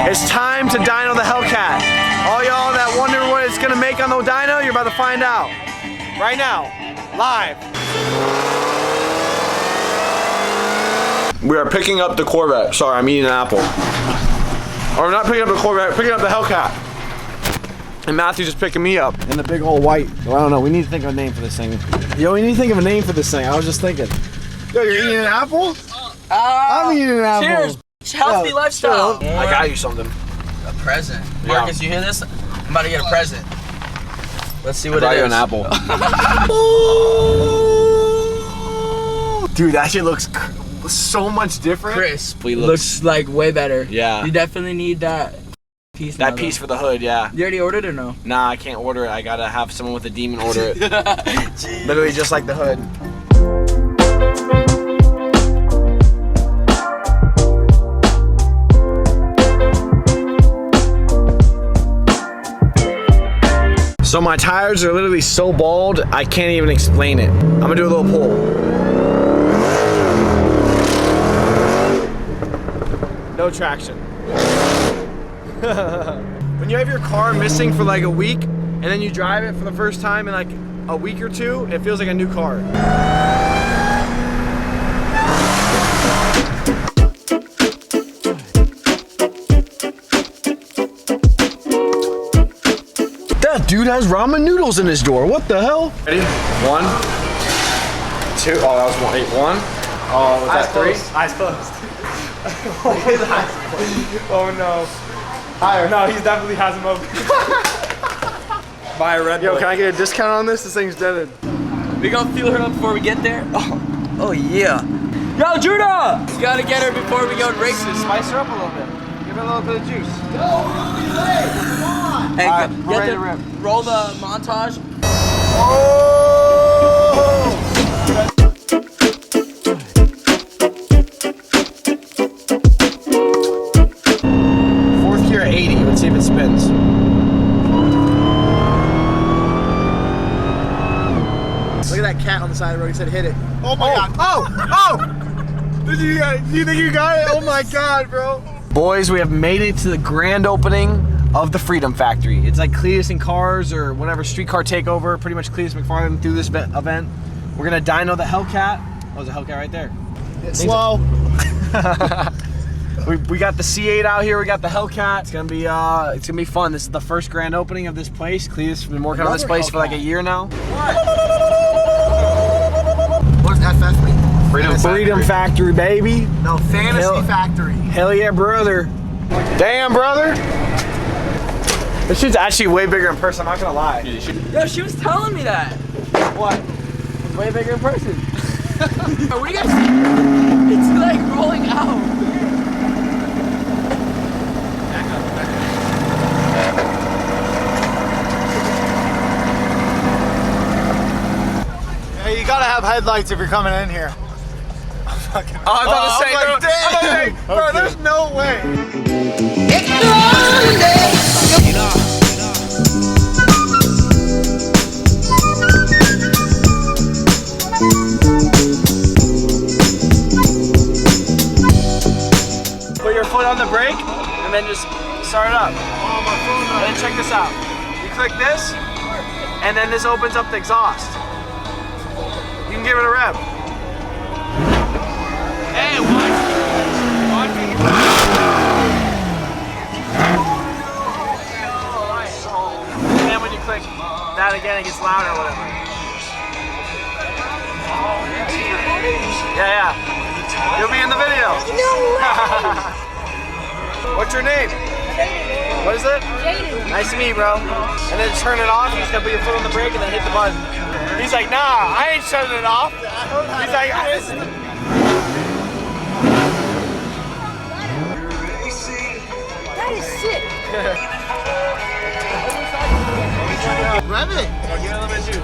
It's time to dyno the Hellcat. All y'all that wonder what it's gonna make on the dyno, you're about to find out. Right now, live. We are picking up the Corvette. Sorry, I'm eating an apple. Or not picking up the Corvette, picking up the Hellcat. And Matthew's just picking me up in the big old white. Well, I don't know, we need to think of a name for this thing. Yo, we need to think of a name for this thing. I was just thinking. Yo, you're eating an apple? I'm eating an apple. Cheers. Healthy lifestyle. I got you something. A present. Marcus, you hear this? I'm about to get a present. Let's see what it is. I got you an apple. Dude, that shit looks so much different. Crisp. Looks like way better. Yeah. You definitely need that piece now, that piece for the hood, yeah. You already ordered it or no? Nah, I can't order it. I gotta have someone with a demon order it. Literally just like the hood. So my tires are literally so bald, I can't even explain it. I'm gonna do a little pull. No traction. When you have your car missing for like a week, and then you drive it for the first time in like a week or two, it feels like a new car. That dude has ramen noodles in his door. What the hell? Ready? 1, 2. Oh, that was 1. 8, 1. Oh, was that 3? Eyes closed. Oh no. Higher. No, he definitely has him open. Buy a Red Bull. Yo, can I get a discount on this? This thing's deaded. We gonna fuel her up before we get there? Oh yeah. Yo, Judah! You gotta get her before we go and race this. Spice her up a little bit. Give her a little bit of juice. Yo, hey, right, we're ready to rip. Roll the montage. Oh! 4th gear at 80. Let's see if it spins. Look at that cat on the side of the road. He said hit it. Oh my god. Oh! Oh! Do you think you got it? Oh my god, bro. Boys, we have made it to the grand opening of the Freedom Factory. It's like Cleetus and Cars or whatever streetcar takeover. Pretty much Cleetus McFarland through this event. We're gonna dyno the Hellcat. Oh, there's a Hellcat right there. It's slow. we got the C8 out here. We got the Hellcat. It's gonna be fun. This is the first grand opening of this place. Cleetus has been working on this place for like a year now. What does FF mean? Freedom Factory, baby. No, Fantasy Factory. Hell yeah, brother. Damn, brother. This shit's actually way bigger in person, I'm not gonna lie. Yo, she was telling me that. What? It's way bigger in person. What do you guys see? It's like rolling out. Hey, you gotta have headlights if you're coming in here. I was about to say, bro, there's no way. It's the only day. Put your foot on the brake and then just start it up. And then check this out. You click this, and then this opens up the exhaust. You can give it a rev. Hey, watch me. And then when you click that again, it gets louder or whatever. Yeah. You'll be in the video. What's your name? What is it? Jaden. Nice to meet you, bro. And then turn it off. You just gotta put your foot on the brake and then hit the button. He's like, nah, I ain't shutting it off. He's like, this is the... That is sick. Rev it. Give it a little bit of juice.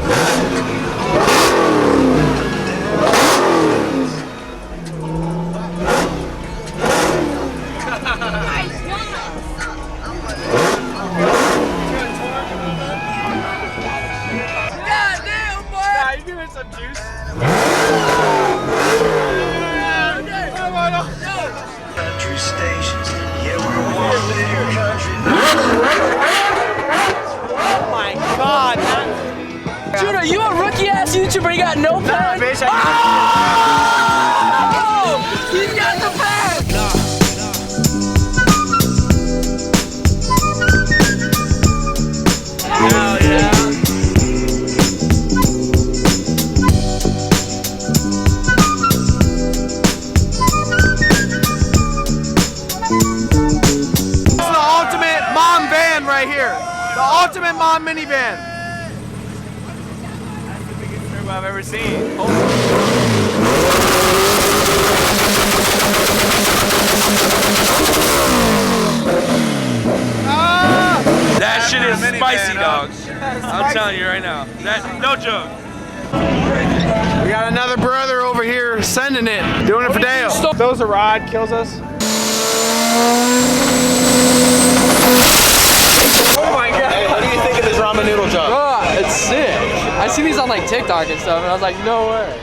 Goddamn, boy! Nah, you give it some juice. Country stations, yeah, we're walking. camper, you got no pen? bitch, Oh! He's got the pen! Hell yeah. This is the ultimate mom van right here. The ultimate mom minivan. I've ever seen. That shit is spicy, dog. I'm telling you right now. That no joke. We got another brother over here sending it, doing it for Dale. Throws a rod, kills us. Oh my god. Hey, what do you think of this ramen noodle job? Oh, it's sick. I seen these on like TikTok and stuff, and I was like, no way.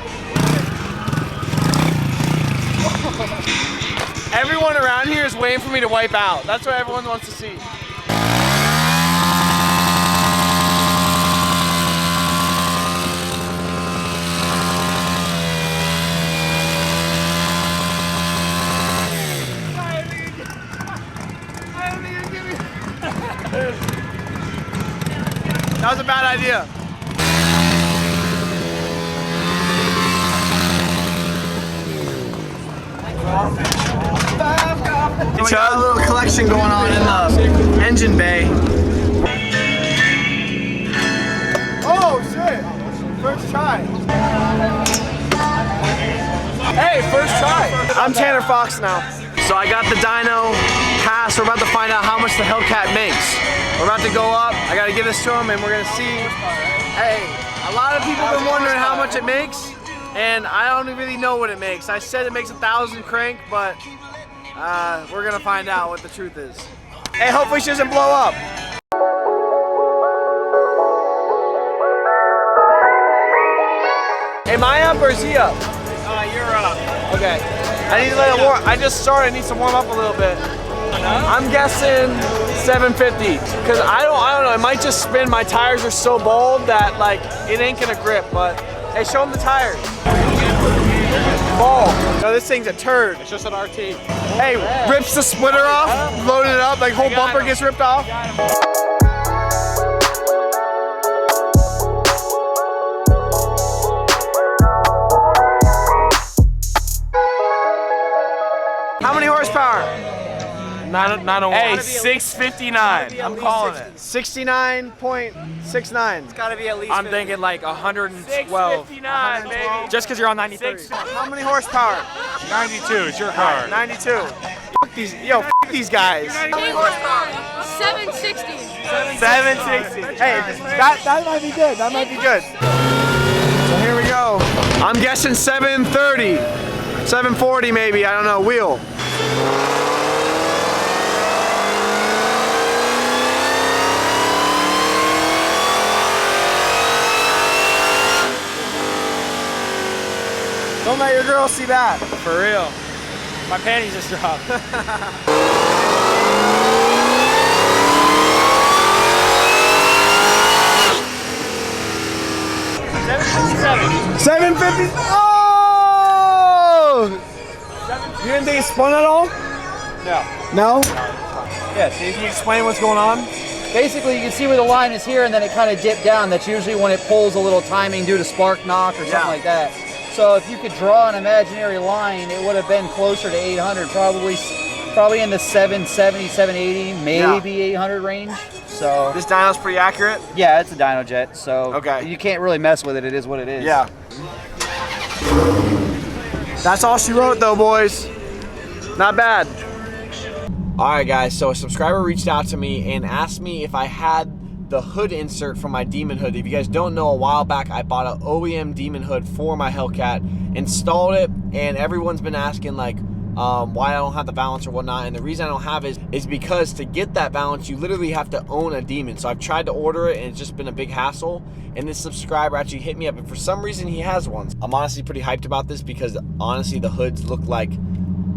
Everyone around here is waiting for me to wipe out. That's what everyone wants to see. That was a bad idea. We got a little collection going on in the engine bay. Oh shit! First try. Hey, first try. I'm Tanner Fox now. So I got the dyno pass. We're about to find out how much the Hellcat makes. We're about to go up. I gotta give this to him and we're gonna see. Hey, a lot of people have been wondering how much it makes, and I don't really know what it makes. I said it makes 1,000 crank, but we're gonna find out what the truth is. Hey, hopefully she doesn't blow up. Am I up or is he up? You're up. Okay. I need to let it warm. I just started. I need to warm up a little bit. I'm guessing 750. Cause I don't know. It might just spin. My tires are so bold that like it ain't gonna grip. But hey, show them the tires. Ball. No, this thing's a turd. It's just an RT. Hey, rips the splitter off, loaded it up, like whole bumper gets ripped off. How many horsepower? 901. Hey, 659. I'm calling it. 69.69. It's gotta be at least I'm thinking like 112. 659, baby. Just because you're on 93. How many horsepower? 92. It's your car. 92. Fuck these, yo, fuck these guys. 760. 760. Hey, that might be good. That might be good. So here we go. I'm guessing 730, 740 maybe. I don't know. Wheel. Don't let your girl see that. For real. My panties just dropped. 750. Oh! You didn't think it spun at all? No. No? Yeah, see, Can you explain what's going on? Basically, you can see where the line is here, and then it kind of dipped down. That's usually when it pulls a little timing due to spark knock or something like that. So if you could draw an imaginary line, it would have been closer to 800, probably in the 770, 780, maybe 800 range. So This dyno's pretty accurate? yeah, it's a dyno jet, so Okay. you can't really mess with it. It is what it is. Yeah. That's all she wrote though, boys. Not bad. Alright guys, so a subscriber reached out to me and asked me if I had the hood insert for my Demon hood. If you guys don't know, a while back I bought an OEM Demon hood for my Hellcat, installed it, and everyone's been asking like why I don't have the balance or whatnot, and the reason I don't have it is because to get that balance you literally have to own a Demon. So I've tried to order it and it's just been a big hassle, and this subscriber actually hit me up and for some reason he has one. I'm honestly pretty hyped about this because honestly the hoods look like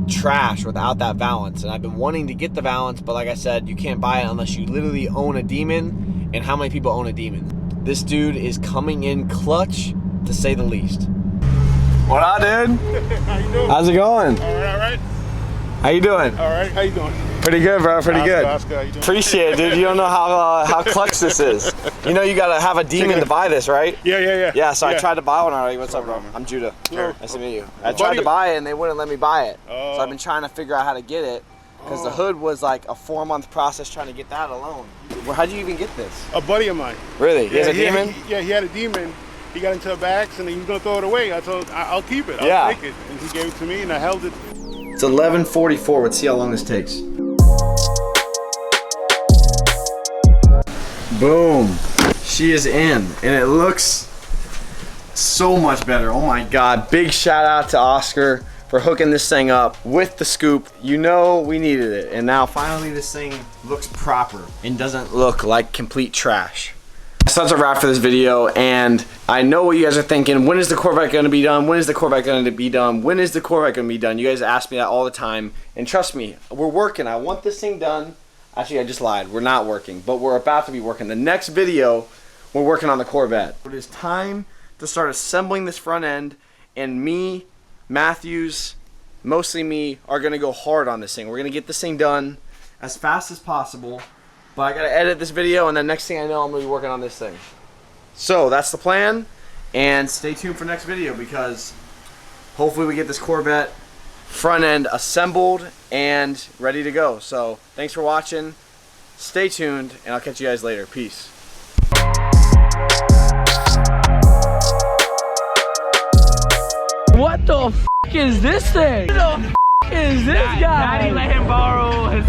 trash without that valance, and I've been wanting to get the valance, but like I said, you can't buy it unless you literally own a Demon. And how many people own a Demon? This dude is coming in clutch to say the least. What up, dude? How you doing? How's it going? All right. How you doing? All right. How you doing? Pretty good, bro. Pretty good. Oscar, how you doing? Appreciate it, dude. You don't know how clutch this is. You know you gotta have a demon to buy this, right? Yeah. Yeah, so I tried to buy one already. What's up, bro? I'm Judah. Nice to meet you. I tried to buy it and they wouldn't let me buy it. So I've been trying to figure out how to get it. Because the hood was like a 4-month process trying to get that alone. Well, how'd you even get this? A buddy of mine. Really? He has a demon? He had a demon. He got into a bags and he was gonna throw it away. I told him, I'll keep it. I'll take it. And he gave it to me and I held it. It's 11:44. Let's see how long this takes. Boom. She is in. And it looks so much better. Oh my God. Big shout out to Oscar for hooking this thing up with the scoop. You know we needed it. And now finally this thing looks proper and doesn't look like complete trash. So that's a wrap for this video, and I know what you guys are thinking. When is the Corvette gonna be done? When is the Corvette gonna be done? When is the Corvette gonna be done? You guys ask me that all the time, and trust me, we're working. I want this thing done. Actually, I just lied. We're not working, but we're about to be working. The next video, we're working on the Corvette. It is time to start assembling this front end, and me, Matthews, mostly me, are gonna go hard on this thing. We're gonna get this thing done as fast as possible. But I gotta edit this video, and then next thing I know, I'm gonna be working on this thing. So that's the plan, and stay tuned for next video because hopefully we get this Corvette front end assembled and ready to go. So thanks for watching, stay tuned, and I'll catch you guys later. Peace. What the f is this thing? Who the f is this guy? Daddy let him borrow his